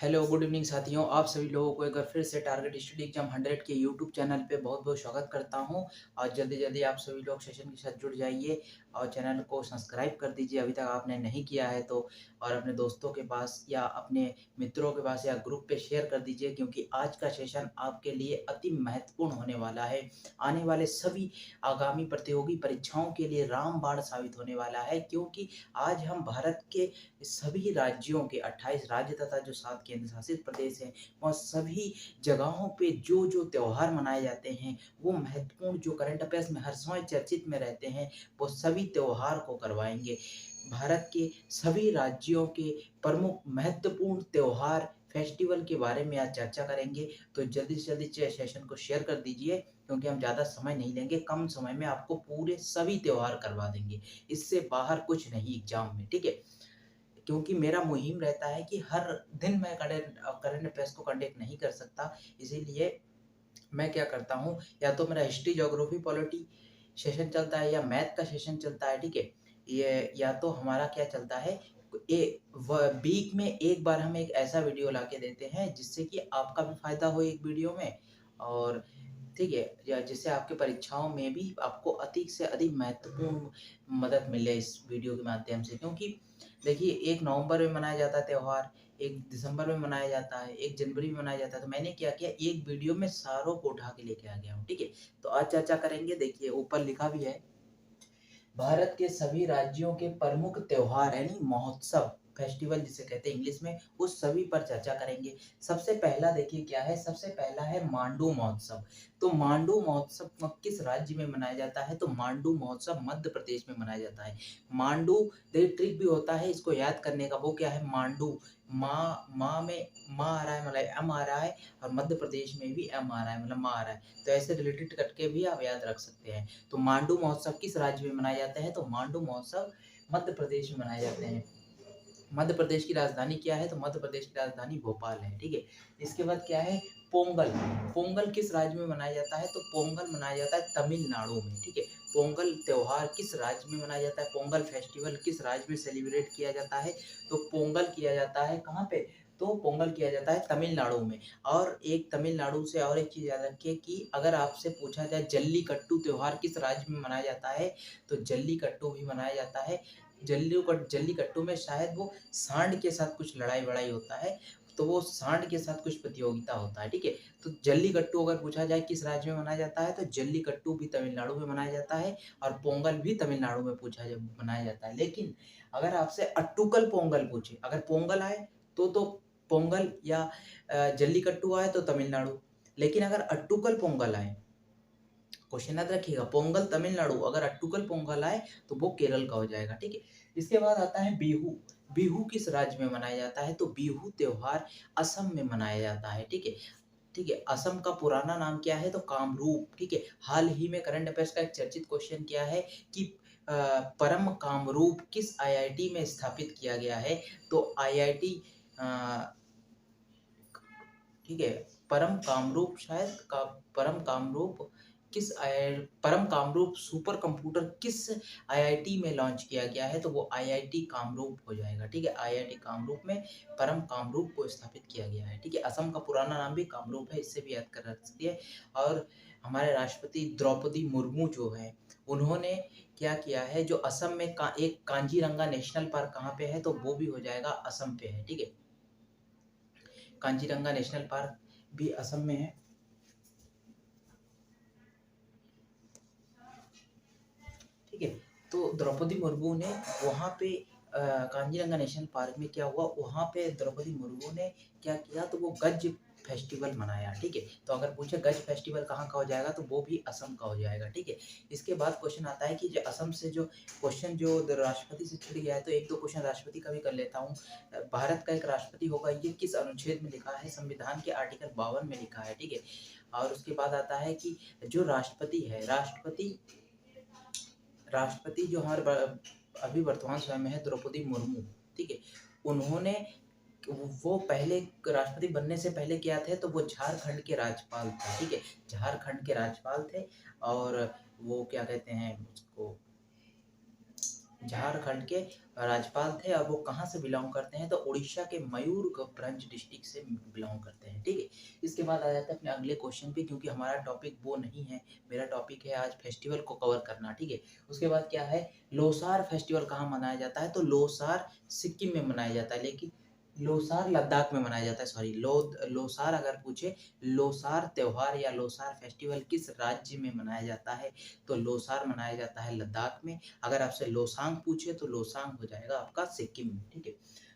Hello good evening साथियों, आप सभी लोगों को एक बार फिर से टारगेट स्टडी एग्जाम 100 के यूट्यूब चैनल पे बहुत बहुत स्वागत करता हूं। और जल्दी जल्दी आप सभी लोग सेशन के साथ जुड़ जाइए और चैनल को सब्सक्राइब कर दीजिए अभी तक आपने नहीं किया है तो। और अपने दोस्तों के पास या अपने मित्रों के पास या ग्रुप पे शेयर कर दीजिए, क्योंकि आज का सेशन आपके लिए अति महत्वपूर्ण होने वाला है। आने वाले सभी आगामी प्रतियोगी परीक्षाओं के लिए रामबाण साबित होने वाला है, क्योंकि आज हम भारत के सभी राज्यों के 28 राज्य तथा जो 7 केंद्र शासित प्रदेश हैं, वह सभी जगहों पे जो जो त्योहार मनाए जाते हैं, वो महत्वपूर्ण जो करंट अफेयर्स में हर समय चर्चित में रहते हैं, वो सभी त्योहार को करवाएंगे। भारत के सभी राज्यों के प्रमुख महत्वपूर्ण त्योहार फेस्टिवल के बारे में आज चर्चा करेंगे। तो जल्दी से जल्दी सेशन को शेयर कर दीजिए, क्योंकि हम ज़्यादा समय नहीं लेंगे, कम समय में आपको पूरे सभी त्योहार करवा देंगे। इससे बाहर कुछ नहीं एग्जाम में, ठीक है। क्योंकि मेरा मुहिम रहता है कि हर दिन मैं करंट अफेयर्स को कंडक्ट नहीं कर सकता, इसीलिए मैं क्या करता हूँ, या तो मेरा हिस्ट्री ज्योग्राफी पॉलिटी सेशन चलता है या मैथ का सेशन चलता है, ठीक है। ये या तो हमारा क्या चलता है, वीक में एक बार हम एक ऐसा वीडियो ला के देते हैं जिससे कि आपका भी फायदा हो एक वीडियो में, और ठीक है, या जिससे आपके परीक्षाओं में भी आपको अधिक से अधिक महत्वपूर्ण मदद मिले इस वीडियो के माध्यम से। क्योंकि देखिए, 1 नवंबर में मनाया जाता है त्योहार, 1 दिसंबर में मनाया जाता है, 1 जनवरी में मनाया जाता है। तो मैंने क्या किया, एक वीडियो में सारों को उठा के लेके आ गया हूँ, ठीक है। तो आज चर्चा करेंगे, देखिए ऊपर लिखा भी है, भारत के सभी राज्यों के प्रमुख त्योहार यानी महोत्सव, फेस्टिवल जिसे कहते हैं इंग्लिश में, उस सभी पर चर्चा करेंगे। सबसे पहला देखिए क्या है, सबसे पहला है मांडू महोत्सव। तो मांडू महोत्सव किस राज्य में मनाया जाता है, तो मांडू महोत्सव मध्य प्रदेश में मनाया जाता है। मांडू, देखिए ट्रिक भी होता है इसको याद करने का, वो क्या है, मांडू, माँ में माँ आ रहा है, मतलब एम आ रहा है, और मध्य प्रदेश में भी एम आ रहा है, मतलब माँ आ रहा है। तो ऐसे रिलेटेड करके भी आप याद रख सकते हैं। तो मांडू महोत्सव किस राज्य में मनाए जाते हैं, तो मांडू महोत्सव मध्य प्रदेश में मनाए जाते हैं। मध्य प्रदेश की राजधानी क्या है, तो मध्य प्रदेश की राजधानी भोपाल है, ठीक है। इसके बाद क्या है, पोंगल। पोंगल किस राज्य में मनाया जाता है, तो पोंगल मनाया जाता है तमिलनाडु में, ठीक है। पोंगल त्योहार किस राज्य में मनाया जाता है, पोंगल फेस्टिवल किस राज्य में सेलिब्रेट किया जाता है, तो पोंगल किया जाता है कहाँ पे, तो पोंगल किया जाता है तमिलनाडु में। और एक तमिलनाडु से और एक चीज़ याद रखिए कि अगर आपसे पूछा जाए जल्लीकट्टू त्योहार किस राज्य में मनाया जाता है, तो जल्लीकट्टू भी मनाया जाता है। जल्लीकट्टू में शायद वो सांड के साथ कुछ लड़ाई-वड़ाई होता है, तो वो सांड के साथ कुछ प्रतियोगिता होता है, ठीक है। तो जल्लीकट्टू अगर पूछा जाए किस राज्य में मनाया जाता है, तो जल्लीकट्टू भी तमिलनाडु में मनाया जाता है, और पोंगल भी तमिलनाडु में मनाया जाता है। लेकिन अगर आपसे अट्टुकल पोंगल पूछे, अगर पोंगल आए तो पोंगल, या जल्लीकट्टू आए तो तमिलनाडु। लेकिन अगर अट्टुकल पोंगल आए, क्वेश्चन याद रखिएगा, पोंगल तमिलनाडु, अगर अट्टुकल पोंगल आए तो वो केरल का हो जाएगा, ठीक है। इसके बाद आता है बिहू। बिहू किस राज्य में मनाया जाता है, तो बिहू त्योहार असम में मनाया जाता है, ठीक है। ठीक है, असम का पुराना नाम क्या है, तो कामरूप, ठीक है। हाल ही में करंट अफेयर्स का एक चर्चित क्वेश्चन क्या है कि परम कामरूप किस आईआईटी में स्थापित किया गया है, तो आईआईटी, ठीक है, परम कामरूप, शायद का परम कामरूप परम कामरूप सुपर कंप्यूटर किस आईआईटी में लॉन्च किया गया है, तो वो आईआईटी कामरूप हो जाएगा, ठीक है। आईआईटी कामरूप में परम कामरूप को स्थापित किया गया है, ठीक है। असम का पुराना नाम भी कामरूप है, इससे भी याद कर रख सकती है। और हमारे राष्ट्रपति द्रौपदी मुर्मू जो है, उन्होंने क्या किया है, जो असम में एक कांजीरंगा नेशनल पार्क कहाँ पे है, तो वो भी हो जाएगा असम पे है, ठीक है। कांजीरंगा नेशनल पार्क भी असम में है, ठीक है। तो द्रौपदी मुर्मू ने वहाँ पे कांजीरंगा नेशनल पार्क में क्या हुआ, वहाँ पे द्रौपदी मुर्मू ने क्या किया, तो वो गज फेस्टिवल मनाया, ठीक है। तो अगर पूछे गज फेस्टिवल कहाँ का हो जाएगा, तो वो भी असम का हो जाएगा, ठीक है। इसके बाद क्वेश्चन आता है कि जो असम से जो क्वेश्चन जो राष्ट्रपति से छूट गया है, तो एक दो क्वेश्चन राष्ट्रपति का भी कर लेता हूँ। भारत का एक राष्ट्रपति होगा, ये किस अनुच्छेद में लिखा है, संविधान के आर्टिकल 52 में लिखा है, ठीक है। और उसके बाद आता है कि जो राष्ट्रपति है, राष्ट्रपति जो हमारे अभी वर्तमान समय में है, द्रौपदी मुर्मू, ठीक है। उन्होंने, वो पहले राष्ट्रपति बनने से पहले क्या थे, तो वो झारखंड के राज्यपाल थे, ठीक है। झारखंड के राज्यपाल थे, और वो क्या कहते हैं उसको, झारखंड के राज्यपाल थे और वो कहाँ से बिलोंग करते हैं, तो उड़ीसा के मयूरभंज डिस्ट्रिक्ट से बिलोंग करते हैं। ठीक है, इसके बाद आ जाते हैं अपने अगले क्वेश्चन पे, क्योंकि हमारा टॉपिक वो नहीं है, मेरा टॉपिक है आज फेस्टिवल को कवर करना। ठीक है, उसके बाद क्या है, लोसार फेस्टिवल कहाँ मनाया जाता है, तो लोसार सिक्किम में मनाया जाता है, लेकिन लोसार लद्दाख में मनाया जाता है। सॉरी, लोसार अगर पूछे लोसार त्योहार या लोसार फेस्टिवल किस राज्य में मनाया जाता है, तो लोसार मनाया जाता है लद्दाख में। अगर आपसे लोसांग पूछे तो लोसांग हो जाएगा आपका सिक्किम में। ठीक है,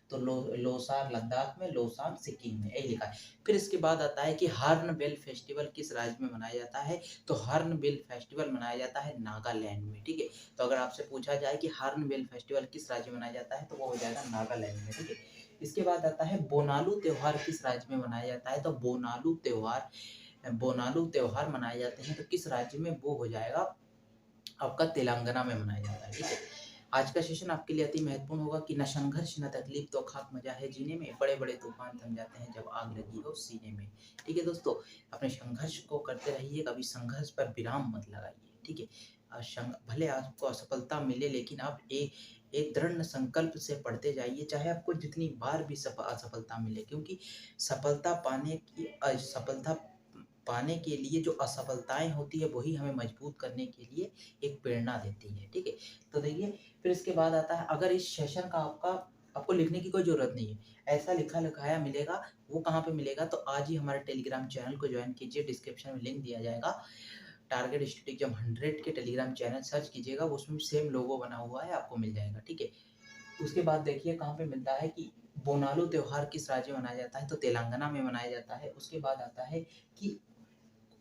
तो लोसार लद्दाख में, लोसांग सिक्किम में, यही लिखा है। फिर इसके बाद आता है कि हॉर्नबिल फेस्टिवल किस राज्य में मनाया जाता है, तो हॉर्नबिल फेस्टिवल मनाया जाता है नागालैंड में। ठीक है, तो अगर आपसे पूछा जाए कि हॉर्नबिल फेस्टिवल किस राज्य में मनाया जाता है, तो वो हो जाएगा नागालैंड में। ठीक है, इसके बाद आता है बोनालू त्योहार किस राज्य में मनाया जाता है, तो बोनालू त्योहार मनाए जाते हैं तो किस राज्य में, वो हो जाएगा आपका तेलंगाना में मनाया जाता है। ठीक है, आज का सेशन आपके लिए अति महत्वपूर्ण होगा कि न संघर्ष न तकलीफ तो खाक मजा है जीने में, बड़े बड़े तूफान थम जाते हैं जब आग लगी हो सीने में। ठीक है दोस्तों, अपने संघर्ष को करते रहिए, कभी संघर्ष पर विराम मत लगाइए। ठीक है, भले आपको असफलता मिले, लेकिन आप एक दृढ़ संकल्प से पढ़ते जाइए, चाहे आपको जितनी बार भी असफलता मिले, क्योंकि सफलता पाने के लिए जो असफलताएं होती है वही हमें मजबूत करने के लिए एक प्रेरणा देती है। ठीक है, तो देखिए, फिर इसके बाद आता है, अगर इस सेशन का आपको लिखने की कोई जरूरत नहीं है, ऐसा लिखा लिखाया मिलेगा, वो कहाँ पे मिलेगा, तो आज ही हमारे टेलीग्राम चैनल को ज्वाइन कीजिए, डिस्क्रिप्शन में लिंक दिया जाएगा। टारगेट स्टडी एग्जाम 100 के टेलीग्राम चैनल सर्च कीजिएगा, उसमें सेम लोगो बना हुआ है, आपको मिल जाएगा। ठीक है, उसके बाद देखिए कहाँ पे मिलता है कि बोनालू त्योहार किस राज्य में मनाया जाता है, तो तेलंगाना में मनाया जाता है। उसके बाद आता है कि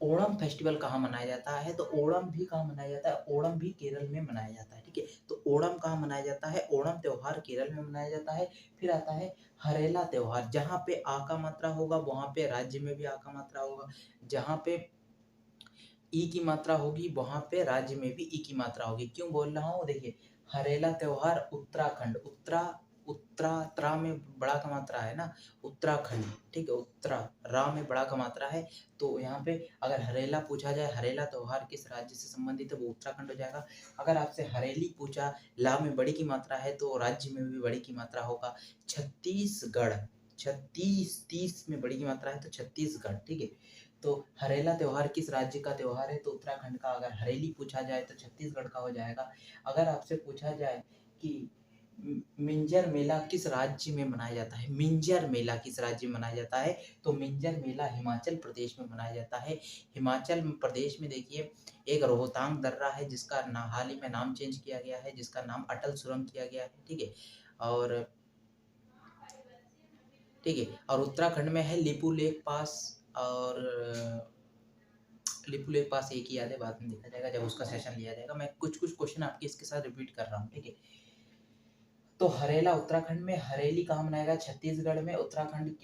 ओणम फेस्टिवल कहाँ मनाया जाता है, तो ओणम भी कहाँ मनाया जाता है, ओणम भी केरल में मनाया जाता है। ठीक है, तो ओणम कहाँ मनाया जाता है, ओणम त्योहार केरल में मनाया जाता है। फिर आता है हरेला त्योहार, जहाँ पे आ का मात्रा होगा वहाँ पे राज्य में भी आ का मात्रा होगा, जहाँ पे ई की मात्रा होगी वहां पे राज्य में भी ई की मात्रा होगी। क्यों बोल रहा हूँ, देखिए, हरेला त्योहार उत्तराखंड, उत्तरा में बड़ा का मात्रा है ना, उत्तराखंड। ठीक है, उत्तरा रा में बड़ा का मात्रा है, तो यहाँ पे अगर हरेला पूछा जाए, हरेला त्योहार किस राज्य से संबंधित है, वो उत्तराखंड हो जाएगा। अगर आपसे हरेली पूछा, ला में बड़ी की मात्रा है, तो राज्य में भी बड़ी की मात्रा होगा, छत्तीसगढ़। 30 में बड़ी की मात्रा है तो छत्तीसगढ़। ठीक है, तो हरेला त्योहार किस राज्य का त्योहार है, तो उत्तराखंड का। अगर हरेली पूछा जाए तो छत्तीसगढ़ का हो जाएगा। अगर आपसे पूछा जाए कि मिंजर मेला किस राज्य में मनाया जाता है, मिंजर मेला किस राज्य में मनाया जाता है, तो मिंजर मेला हिमाचल प्रदेश में मनाया जाता है। हिमाचल प्रदेश में देखिए एक रोहतांग दर्रा है, जिसका हाल ही में नाम चेंज किया गया है, जिसका नाम अटल सुरंग किया गया है। ठीक है, और और उत्तराखंड में है लिपू लेक पास, और लिपू लेक पास एक ही याद है, बाद में देखा जाएगा जब उसका सेशन लिया जाएगा। मैं कुछ कुछ क्वेश्चन आपके इसके साथ रिपीट कर रहा हूँ। ठीक है, तो हरेला उत्तराखंड में, हरेली कहाँ मनाया गया, छत्तीसगढ़ में। उत्तराखंड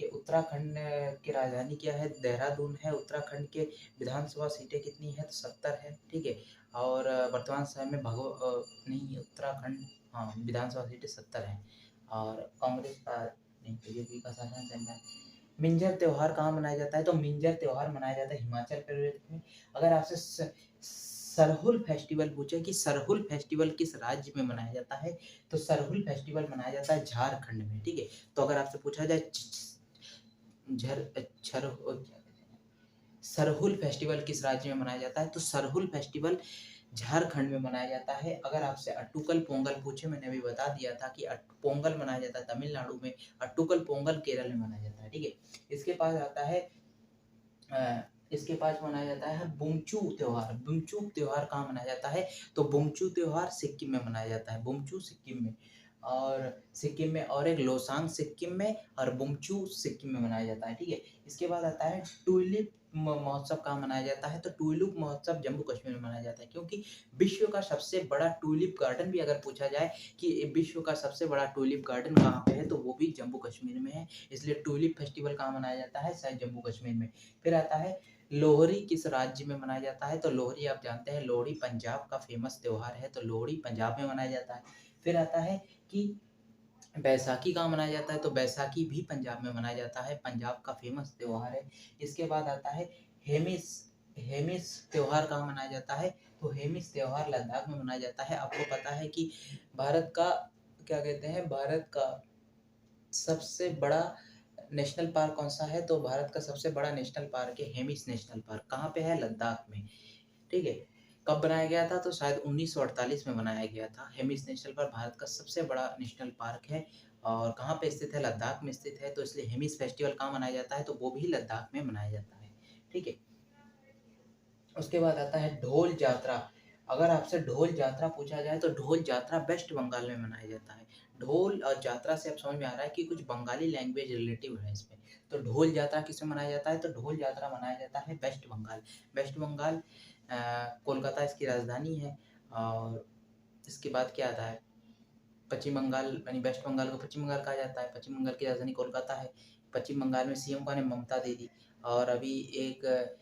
की राजधानी क्या है, देहरादून है। उत्तराखंड के विधानसभा सीटें कितनी है, तो 70 है। ठीक है, और वर्तमान समय में नहीं, उत्तराखंड, हाँ, विधानसभा सीटें 70 है, और कांग्रेस का नहीं, बीजेपी का शासन चल रहा है। मिंजर त्योहार कहाँ मनाया जाता है, तो मिंजर त्योहार मनाया जाता है हिमाचल प्रदेश में। अगर आपसे सरहुल फेस्टिवल पूछे कि सरहुल फेस्टिवल किस राज्य में मनाया जाता है, तो सरहुल फेस्टिवल मनाया जाता है झारखंड में। ठीक है, तो अगर आपसे पूछा जाए झर छर सरहुल फेस्टिवल किस राज्य में मनाया जाता है, तो सरहुल फेस्टिवल झारखंड में मनाया जाता है। अगर आपसे अट्टुकल पोंगल पूछे, मैंने अभी बता दिया था कि पोंगल मनाया जाता है तमिलनाडु में, अट्टुकल पोंगल केरल में मनाया जाता है। ठीक है, इसके पास आता है इसके पास मनाया जाता है बुमचू त्योहार। बुमचू त्योहार कहाँ मनाया जाता है, तो बुमचू त्योहार सिक्किम में मनाया जाता है, बुमचू सिक्किम में, और एक लोसांग सिक्किम में, और बुमचू सिक्किम में मनाया जाता है। ठीक है, इसके बाद आता है ट्यूलिप महोत्सव कहाँ मनाया जाता है, तो ट्यूलिप महोत्सव जम्मू कश्मीर में मनाया जाता है, क्योंकि विश्व का सबसे बड़ा ट्यूलिप गार्डन भी अगर पूछा जाए कि विश्व का सबसे बड़ा ट्यूलिप गार्डन कहाँ पे है, तो वो भी जम्मू कश्मीर में है। इसलिए ट्यूलिप फेस्टिवल कहाँ मनाया जाता है, शायद जम्मू कश्मीर में। फिर आता है लोहरी किस राज्य में मनाया जाता है, तो लोहरी आप जानते हैं, लोहरी पंजाब का फेमस त्योहार है, तो लोहरी पंजाब में मनाया जाता है। फिर आता है कि बैसाखी कहाँ मनाया जाता है, तो बैसाखी भी पंजाब में मनाया जाता है, पंजाब का फेमस त्योहार है। इसके बाद आता है हेमिस हेमिस त्योहार कहाँ मनाया जाता है? तो हेमिस त्योहार लद्दाख में मनाया जाता है। आपको पता है कि भारत का क्या कहते हैं, भारत का सबसे बड़ा नेशनल पार्क कौन सा है? तो भारत का सबसे बड़ा नेशनल पार्क है हेमिस नेशनल पार्क। कहाँ पे है? लद्दाख में। ठीक है। कब बनाया गया था? तो शायद 1948 में बनाया गया था। हेमिस नेशनल पार्क भारत का सबसे बड़ा नेशनल पार्क है और कहाँ पे स्थित है? लद्दाख में स्थित है। तो इसलिए हेमिस फेस्टिवल कहाँ मनाया जाता है? तो वो भी लद्दाख में मनाया जाता है। ठीक है। उसके बाद आता है ढोल जात्रा। अगर आपसे ढोल जात्रा पूछा जाए तो ढोल जात्रा वेस्ट बंगाल में मनाया जाता है। ढोल और जात्रा से अब समझ में आ रहा है कि कुछ बंगाली लैंग्वेज रिलेटिव है इसमें। तो ढोल जात्रा किसमें मनाया जाता है? तो ढोल जात्रा मनाया जाता है वेस्ट बंगाल। वेस्ट बंगाल कोलकाता इसकी राजधानी है। और इसके बाद क्या आता है? पश्चिम बंगाल, यानी वेस्ट बंगाल को पश्चिम बंगाल कहा जाता है। पश्चिम बंगाल की राजधानी कोलकाता है। पश्चिम बंगाल में सीएम कौन है? ममता दीदी। और अभी एक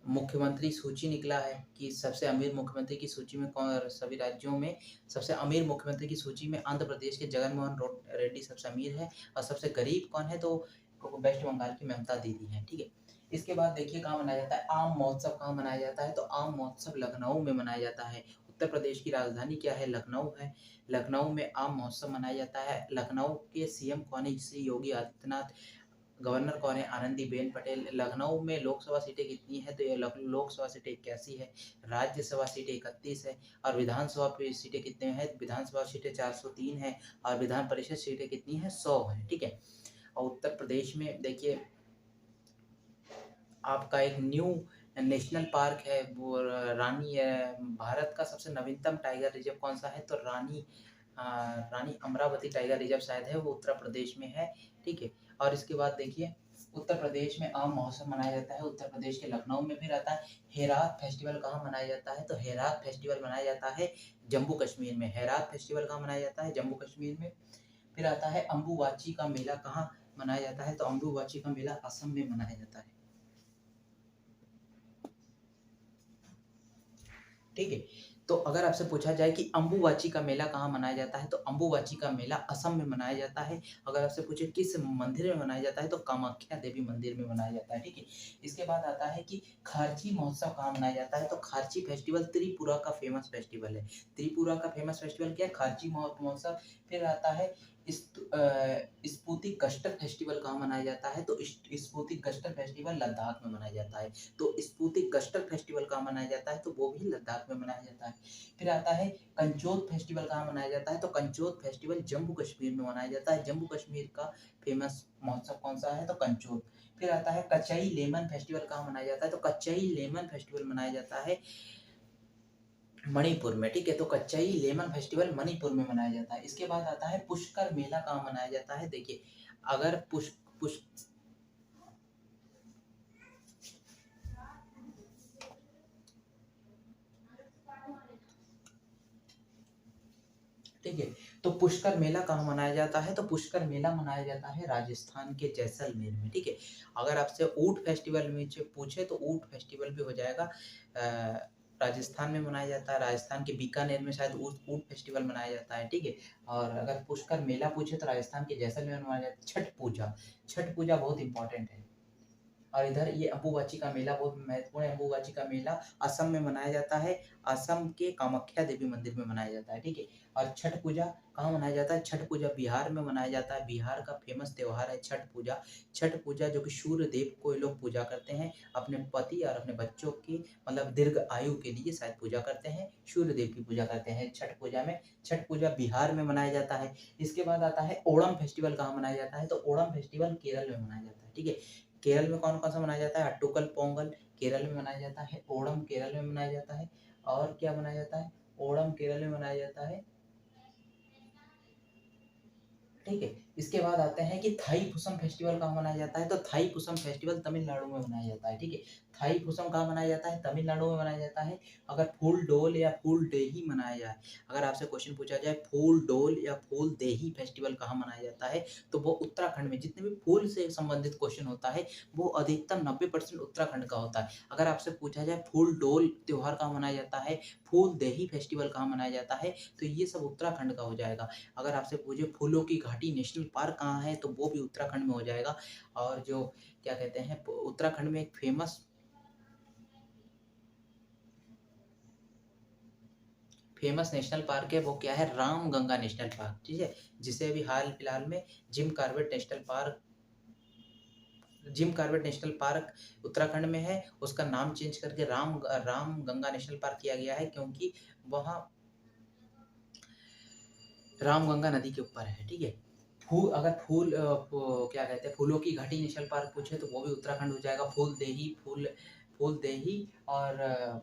मुख्यमंत्री सूची निकला है कि सबसे अमीर मुख्यमंत्री की सूची में कौन, सभी राज्यों में सबसे अमीर मुख्यमंत्री की सूची में आंध्र प्रदेश के जगन मोहन रेड्डी सबसे अमीर है। और सबसे गरीब कौन है? तो वेस्ट बंगाल की ममता दीदी है। ठीक है। इसके बाद देखिए कहाँ मनाया जाता है आम महोत्सव। कहाँ मनाया जाता है? तो आम महोत्सव लखनऊ में मनाया जाता है। उत्तर प्रदेश की राजधानी क्या है? लखनऊ है। लखनऊ में आम महोत्सव मनाया जाता है। लखनऊ के सीएम कौन है? श्री योगी आदित्यनाथ। गवर्नर कौन है? आनंदीबेन पटेल। लखनऊ में लोकसभा सीटें कितनी है? तो ये लोकसभा सीटें 81 है। राज्यसभा सीटें 31 है। और विधानसभा सीटें कितने हैं? विधानसभा सीटें 403 है। और विधान परिषद सीटें कितनी है? 100 है। ठीक है। और उत्तर प्रदेश में देखिए आपका एक न्यू नेशनल पार्क है, वो रानी भारत का सबसे नवीनतम टाइगर रिजर्व कौन सा है? तो रानी अमरावती टाइगर रिजर्व शायद है, वो उत्तर प्रदेश में है। ठीक है। और इसके बाद देखिए उत्तर प्रदेश में आम महोत्सव मनाया जाता है। उत्तर प्रदेश के लखनऊ में फिर आता है हेरात फेस्टिवल। कहाँ मनाया जाता है? तो हेरात फेस्टिवल मनाया जाता है जम्मू कश्मीर में। हेरात फेस्टिवल कहाँ मनाया जाता है? जम्मू कश्मीर में। फिर आता है अम्बुवाची का मेला। कहाँ मनाया जाता है? तो अम्बुवाची का मेला असम में मनाया जाता है। ठीक है। तो अगर आपसे पूछा जाए कि अम्बुवाची का मेला कहाँ मनाया जाता है? तो अम्बुवाची का मेला असम में मनाया जाता है। अगर आपसे पूछे किस मंदिर में मनाया जाता है? तो कामाख्या देवी मंदिर में मनाया जाता है। ठीक है। इसके बाद आता है कि खारची महोत्सव कहाँ मनाया जाता है? तो खारची फेस्टिवल त्रिपुरा का फेमस फेस्टिवल है। त्रिपुरा का फेमस फेस्टिवल क्या है? खारची महोत्सव। फिर आता है स्पुतिक गस्टर फेस्टिवल कहाँ मनाया जाता है? तो स्पुतिक गस्टर फेस्टिवल लद्दाख में मनाया जाता है। तो स्पुतिक गस्टर फेस्टिवल कहाँ मनाया जाता है? तो वो भी लद्दाख में मनाया जाता है। फिर आता है कंचोत फेस्टिवल कहाँ मनाया जाता है? तो कंचोत फेस्टिवल जम्मू कश्मीर में मनाया जाता है। जम्मू कश्मीर का फेमस महोत्सव कौन सा है? तो कंचोत। फिर आता है कचई लेमन फेस्टिवल कहाँ मनाया जाता है? तो कचई लेमन फेस्टिवल मनाया जाता है मणिपुर में। ठीक है। तो कच्चई लेमन फेस्टिवल मणिपुर में मनाया जाता है। इसके बाद आता है पुष्कर मेला कहाँ मनाया जाता है? देखिए अगर पुष्क पुष्क ठीक है। तो पुष्कर मेला कहाँ मनाया जाता है? तो पुष्कर मेला मनाया जाता है राजस्थान के जैसलमेर में। ठीक है। अगर आपसे ऊंट फेस्टिवल में पूछे तो ऊंट फेस्टिवल भी हो जाएगा। राजस्थान में मनाया जाता है। राजस्थान के बीकानेर में शायद ऊंट ऊंट फेस्टिवल मनाया जाता है। ठीक है। और अगर पुष्कर मेला पूछे तो राजस्थान के जैसलमेर में मनाया जाता है छठ पूजा। छठ पूजा बहुत इंपॉर्टेंट है। और इधर ये अम्बुबाची का मेला बहुत महत्वपूर्ण है। अम्बुबाची का मेला असम में मनाया जाता है। असम के कामाख्या देवी मंदिर में मनाया जाता है। ठीक है। और छठ पूजा कहाँ मनाया जाता है? छठ पूजा बिहार में मनाया जाता है। बिहार का फेमस त्योहार है छठ पूजा। छठ पूजा जो कि सूर्य देव को ये लोग पूजा करते हैं, अपने पति और अपने बच्चों की मतलब दीर्घ आयु के लिए शायद पूजा करते हैं। सूर्य देव की पूजा करते हैं छठ पूजा में। छठ पूजा बिहार में मनाया जाता है। इसके बाद आता है ओणम फेस्टिवल। कहाँ मनाया जाता है? तो ओणम फेस्टिवल केरल में मनाया जाता है। ठीक है। केरल में कौन कौन सा मनाया जाता है? अट्टुकल पोंगल केरल में मनाया जाता है। ओणम केरल में मनाया जाता है। और क्या मनाया जाता है? ओणम केरल में मनाया जाता है। ठीक है। इसके बाद आते हैं कि थाई पुसम फेस्टिवल कहाँ मनाया जाता है? तो थाई पुसम फेस्टिवल तमिलनाडु में मनाया जाता है। ठीक है। थाई पुसम कहाँ मनाया जाता है? तमिलनाडु में मनाया जाता है। अगर फूल डोल या फूल देही मनाया जाए, अगर आपसे क्वेश्चन पूछा जाए फूल डोल या फूल देही फेस्टिवल कहाँ मनाया जाता है, तो वो उत्तराखंड में। जितने भी फूल से संबंधित क्वेश्चन होता है वो अधिकतम 90% उत्तराखंड का होता है। अगर आपसे पूछा जाए फूल डोल त्योहार कहाँ मनाया जाता है, फूल देही फेस्टिवल कहाँ मनाया जाता है, तो ये सब उत्तराखंड का हो जाएगा। अगर आपसे पूछे फूलों की घाटी नेशनल पार्क कहाँ है, तो वो भी उत्तराखंड में हो जाएगा। और जो क्या कहते हैं उत्तराखंड में एक फेमस फेमस नेशनल पार्क है वो क्या है, रामगंगा नेशनल पार्क, ठीक है, जिसे अभी हाल फिलहाल में Jim Corbett national park Uttarakhand में है, उसका नाम चेंज करके रामगंगा नेशनल पार्क किया गया है, क्योंकि वहाँ रामगंगा नदी के ऊपर है, ठीक है। अगर क्या कहते हैं, फूलों की घाटी नेशनल पार्क पूछे तो वो भी उत्तराखंड हो जाएगा। फूलदेही और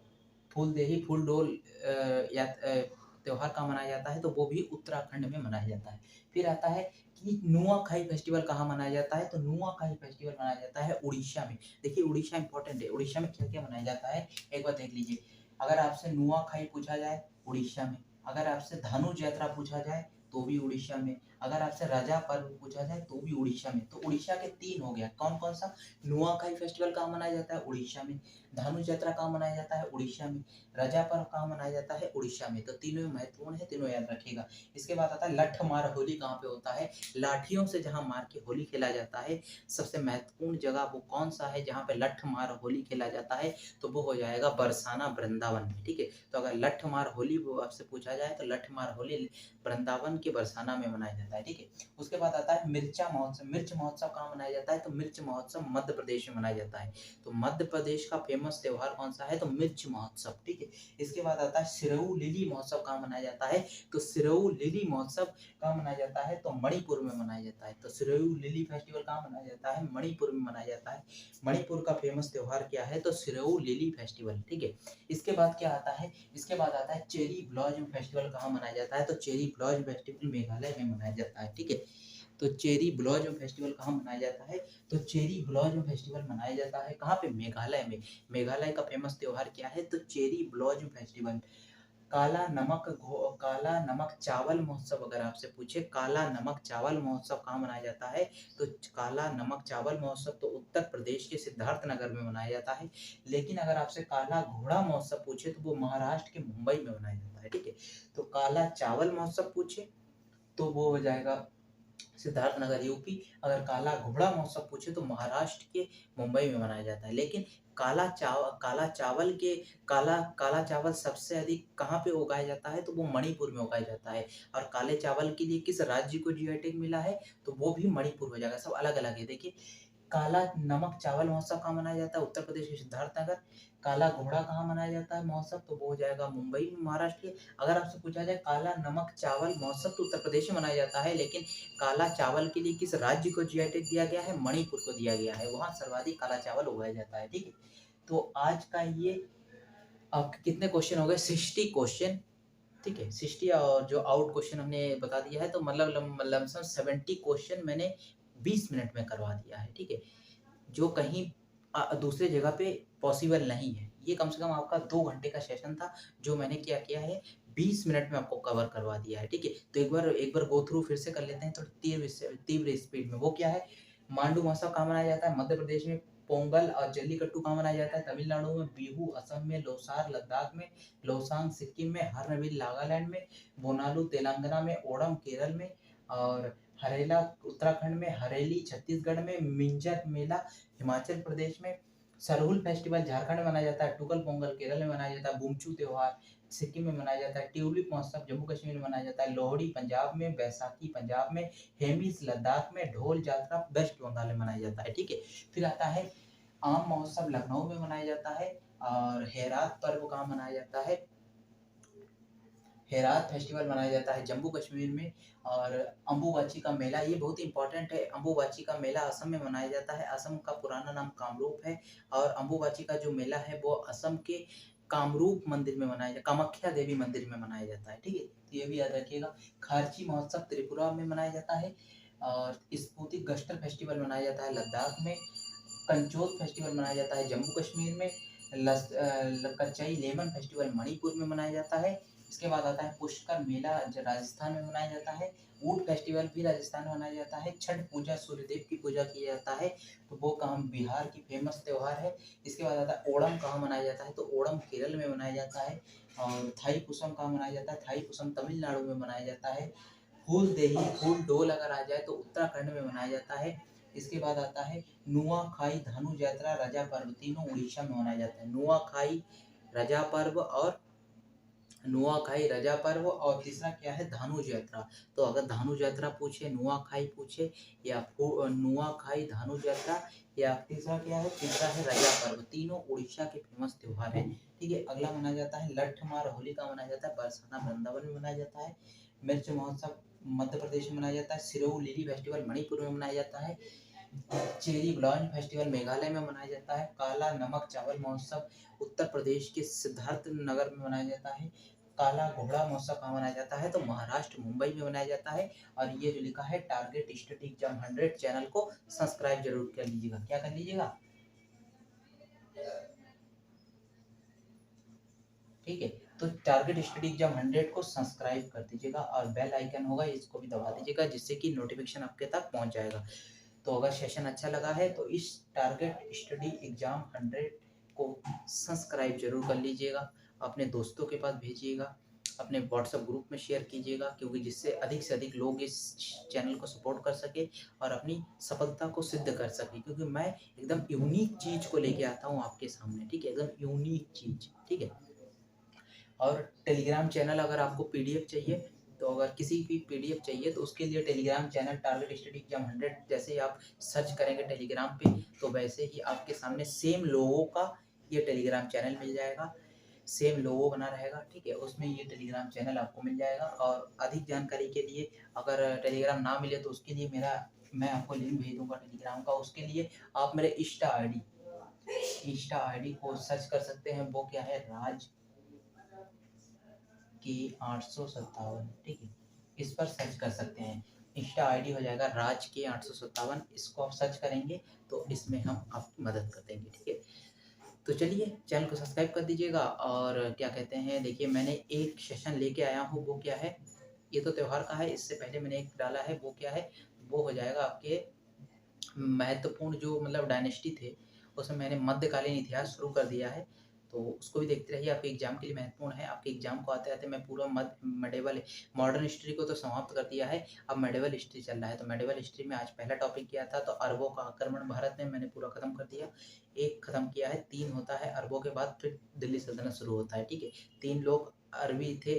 फूलदेही फूल डोल त्योहार कहाँ मनाया जाता है, तो वो भी उत्तराखंड में मनाया जाता है। फिर आता है कि नुआखाई फेस्टिवल कहाँ मनाया जाता है, तो नुआखाई फेस्टिवल मनाया जाता है उड़ीसा में। देखिए उड़ीसा इंपॉर्टेंट है, उड़ीसा में क्या क्या मनाया जाता है एक बार देख लीजिए। अगर आपसे नुआखाई पूछा जाए उड़ीसा में, अगर आपसे धनुष यात्रा पूछा जाए तो भी उड़ीसा में, अगर आपसे राजा पर्व पूछा जाए तो भी उड़ीसा में। तो उड़ीसा के 3 हो गया, कौन कौन सा, नुआखाई फेस्टिवल कहाँ मनाया जाता है, उड़ीसा में, धनुष यात्रा कहाँ मनाया जाता है, उड़ीसा में, राजा पर्व कहाँ मनाया जाता है, उड़ीसा में। तो तीनों महत्वपूर्ण है, तीनों याद रखिएगा। इसके बाद आता है लठ मार होली कहाँ पे होता है, लाठियों से जहाँ मार के होली खेला जाता है, सबसे महत्वपूर्ण जगह वो कौन सा है जहाँ पे लठ मार होली खेला जाता है, तो वो हो जाएगा बरसाना वृंदावन में, ठीक है। तो अगर लठ मार होली वो आपसे पूछा जाए तो लठ मार होली वृंदावन के बरसाना में मनाया जाता है, ठीक है। उसके बाद आता है मिर्चा महोत्सव। मिर्च महोत्सव कहाँ मनाया जाता है, तो मिर्च महोत्सव मध्य प्रदेश में मनाया जाता है। तो मध्य प्रदेश का फेमस त्योहार कौन सा है, तो मिर्च महोत्सव, ठीक है। इसके बाद आता है सिरऊ लिली महोत्सव कहाँ मनाया जाता है, तो सिरऊ लिली महोत्सव कहाँ मनाया जाता है, तो मणिपुर में मनाया जाता है। तो सिरऊ लिली फेस्टिवल कहाँ मनाया जाता है, मणिपुर में मनाया जाता है। मणिपुर का फेमस त्योहार क्या है, तो सिरऊ लिली फेस्टिवल, ठीक है। इसके बाद क्या आता है, इसके बाद आता है चेरी ब्लॉसम फेस्टिवल कहाँ मनाया जाता है, तो चेरी ब्लॉसम फेस्टिवल मेघालय में मनाया जाता है, ठीक है। तो चेरी ब्लॉसम फेस्टिवल कहाँ मनाया जाता है, तो चेरी ब्लॉसम फेस्टिवल मनाया जाता है कहाँ पे, मेघालय में। मेघालय का फेमस त्योहार क्या है, तो चेरी ब्लॉसम फेस्टिवल। काला नमक चावल महोत्सव अगर आपसे पूछे, काला नमक चावल महोत्सव कहाँ मनाया जाता है, तो काला नमक चावल महोत्सव तो उत्तर प्रदेश के सिद्धार्थ नगर में मनाया जाता है। लेकिन अगर आपसे काला घोड़ा महोत्सव पूछे तो वो महाराष्ट्र के मुंबई में मनाया जाता है, ठीक है। तो काला चावल महोत्सव पूछे तो वो हो जाएगा सिद्धार्थ नगर यूपी। अगर काला घोड़ा महोत्सव पूछे तो महाराष्ट्र के मुंबई में मनाया जाता है। लेकिन काला चावल सबसे अधिक कहाँ पे उगाया जाता है, तो वो मणिपुर में उगाया जाता है। और काले चावल के लिए किस राज्य को जीआई टैग मिला है, तो वो भी मणिपुर हो जाएगा। सब अलग अलग है। देखिए काला नमक चावल महोत्सव कहाँ मनाया जाता है, उत्तर प्रदेश के सिद्धार्थ नगर। काला घोड़ा कहाँ मनाया जाता है महोत्सव, तो वो हो जाएगा मुंबई में, महाराष्ट्र के। अगर आपसे पूछा जाए काला नमक चावल महोत्सव तो उत्तर प्रदेश में मनाया जाता है, लेकिन काला चावल के लिए किस राज्य को जीआई टैग दिया गया है, मणिपुर को दिया गया है, वहाँ सर्वाधिक काला चावल उगाया जाता है, ठीक है। तो आज का ये आपके कितने क्वेश्चन हो गए, 60 क्वेश्चन, ठीक है। 60 और जो आउट क्वेश्चन हमने बता दिया है, तो मतलब लमसम 70 क्वेश्चन मैंने 20 मिनट में करवा दिया है, ठीक है। जो कहीं दूसरे जगह पे पॉसिबल नहीं है। ये कम से कम आपका 2 घंटे का सेशन था, जो मैंने क्या किया है 20 मिनट में आपको कवर करवा दिया है, ठीक है। तो एक बार गो थ्रू फिर से कर लेते हैं थोड़ी तीव्र स्पीड में। वो क्या है, मांडू महोत्सव कहाँ मनाया जाता है, मध्य प्रदेश में। पोंगल और जल्लीकट्टू कहाँ मनाया जाता है, तमिलनाडु में। बिहू असम में। लोसार लद्दाख में। लोसांग सिक्किम में। हर्नबिल नागालैंड में। बोनालू तेलंगाना में। ओणम केरल में। और हरेला उत्तराखंड में। हरेली छत्तीसगढ़ में। मिंजर मेला हिमाचल प्रदेश में। सरहुल फेस्टिवल झारखंड में मनाया जाता है। टुकल पोंगल केरल में मनाया जाता है। बुमचू त्योहार सिक्किम में मनाया जाता है। ट्यूलिप महोत्सव जम्मू कश्मीर में मनाया जाता है। लोहड़ी पंजाब में। बैसाखी पंजाब में। हेमिस लद्दाख में। ढोल जात्रा वेस्ट बंगाल में मनाया जाता है, ठीक है। फिर आता है आम महोत्सव लखनऊ में मनाया जाता है। और हेरात पर्व कहाँ मनाया जाता है, हेरात फेस्टिवल मनाया जाता है जम्मू कश्मीर में। और अम्बुबाची का मेला, ये बहुत इंपॉर्टेंट है। अम्बुबाची का मेला असम में मनाया जाता है। असम का पुराना नाम कामरूप है। और अम्बुबाची का जो मेला है वो असम के कामरूप मंदिर में मनाया जाता है, कामाख्या देवी मंदिर में मनाया जाता है, ठीक है। तो ये भी याद रखिएगा। खारची महोत्सव त्रिपुरा में मनाया जाता है। और स्पुतिक गस्टर फेस्टिवल मनाया जाता है लद्दाख में। कंचोत फेस्टिवल मनाया जाता है जम्मू कश्मीर में। कच्चई लेमन फेस्टिवल मणिपुर में मनाया जाता है। इसके बाद आता है पुष्कर मेला जो राजस्थान में मनाया जाता है। ऊट फेस्टिवल भी राजस्थान में मनाया जाता है। छठ पूजा सूर्यदेव की पूजा किया जाता है, तो वो काम बिहार की फेमस त्योहार है। इसके बाद आता है ओणम कहाँ मनाया जाता है, तो ओणम केरल में मनाया जाता है। और थाई पुसम कहाँ मनाया जाता है, थाई पुसम तमिलनाडु में मनाया जाता है। फूल देही फूल डोल अगर आ जाए तो उत्तराखंड में मनाया जाता है। इसके बाद आता है नुआखाई धनु यात्रा रजा पर्व, तीनों उड़ीसा में मनाया जाता है। नुआखाई रजा पर्व और नुआखाई, रजा पर्व और तीसरा क्या है धानुज यात्रा। तो अगर धानुज यात्रा पूछे, नुआखाई पूछे या नुआखाई, धानुज यात्रा या तीसरा क्या है, तीसरा है रजा पर्व। तीनों उड़ीसा के फेमस त्योहार हैं। ठीक है, अगला मनाया जाता है लठमार होलिका मनाया जाता है, बरसाना वृंदावन में मनाया जाता है। मिर्च महोत्सव मध्य प्रदेश में मनाया जाता है। सिरोऊ लिली फेस्टिवल मणिपुर में मनाया जाता है। चेरी ब्लॉसम फेस्टिवल मेघालय में मनाया जाता है। काला नमक चावल महोत्सव उत्तर प्रदेश के सिद्धार्थ नगर में मनाया जाता है। काला घोड़ा महोत्सव कहाँ मनाया जाता है, तो महाराष्ट्र मुंबई में मनाया जाता है। और ये जो लिखा है टारगेट स्टडी एग्जाम 100 चैनल को सब्सक्राइब जरूर कर लीजिएगा। क्या कर लीजिएगा, ठीक है। तो टारगेट स्टडी एग्जाम 100 को सब्सक्राइब कर दीजिएगा और बेल आइकन होगा इसको भी दबा दीजिएगा, जिससे कि नोटिफिकेशन आपके तक पहुंच जाएगा। तो अगर सेशन अच्छा लगा है तो इस टारगेट स्टडी एग्जाम 100 को सब्सक्राइब जरूर कर लीजिएगा, अपने दोस्तों के पास भेजिएगा, अपने व्हाट्सएप ग्रुप में शेयर कीजिएगा, क्योंकि जिससे अधिक से अधिक लोग इस चैनल को सपोर्ट कर सके और अपनी सफलता को सिद्ध कर सके, क्योंकि मैं एकदम यूनिक चीज़ को लेके आता हूँ आपके सामने। ठीक है, एकदम यूनिक चीज़। ठीक है, और टेलीग्राम चैनल अगर आपको पीडीएफ चाहिए, तो अगर किसी भी पीडीएफ चाहिए तो उसके लिए Telegram channel target study exam 100 जैसे ही आप सर्च करेंगे टेलीग्राम पे, तो वैसे ही आपके सामने सेम लोगों का ये टेलीग्राम चैनल मिल जाएगा, सेम लोगो बना रहेगा। ठीक है, उसमें ये टेलीग्राम चैनल आपको मिल जाएगा। और अधिक जानकारी के लिए अगर टेलीग्राम ना मिले तो उसके लिए मैं आपको लिंक भेज दूंगा टेलीग्राम का। उसके लिए आप मेरे इंस्टा आईडी को सर्च कर सकते हैं। वो क्या है, राज के 857। ठीक है, इस पर सर्च कर सकते हैं। इंस्टा आईडी हो जाएगा राज के 857। इसको आप सर्च करेंगे तो इसमें हम आपकी मदद कर देंगे। ठीक है, तो चलिए चैनल को सब्सक्राइब कर दीजिएगा। और क्या कहते हैं, देखिए मैंने एक सेशन लेके आया हूँ, वो क्या है, ये तो त्योहार का है, इससे पहले मैंने एक डाला है, वो क्या है, वो हो जाएगा आपके महत्वपूर्ण जो मतलब डायनेस्टी थे, उसमें मैंने मध्यकालीन इतिहास शुरू कर दिया है। तो उसको भी देखते रहिए, आपके एग्जाम के लिए महत्वपूर्ण है। आपके एग्जाम को आते आते मैं पूरा मेडिवल मॉडर्न हिस्ट्री को तो समाप्त कर दिया है, अब मेडिवल हिस्ट्री चल रहा है। तो मेडिवल हिस्ट्री में आज पहला टॉपिक किया था, तो अरबों का आक्रमण भारत में, मैंने पूरा खत्म कर दिया। एक खत्म किया है, 3 होता है अरबों के बाद फिर दिल्ली सल्तनत शुरू होता है। ठीक है, 3 लोग अरबी थे,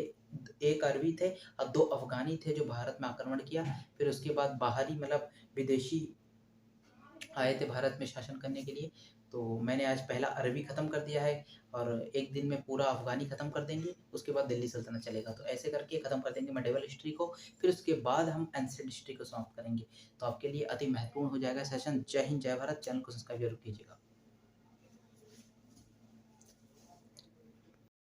एक अरबी थे और 2 अफगानी थे जो भारत में आक्रमण किया। फिर उसके बाद बाहरी मतलब विदेशी आए थे भारत में शासन करने के लिए। तो मैंने आज पहला अरबी खत्म कर दिया है और एक दिन में पूरा अफगानी खत्म कर देंगे, उसके बाद दिल्ली सल्तनत चलेगा। तो ऐसे करके खत्म कर देंगे मेडिवल हिस्ट्री को, फिर उसके बाद हम एंशिएंट हिस्ट्री को समाप्त करेंगे। तो आपके लिए अति महत्वपूर्ण हो जाएगा सेशन। जय हिंद, जय भारत। चैनल को सब्सक्राइब जरूर कीजिएगा।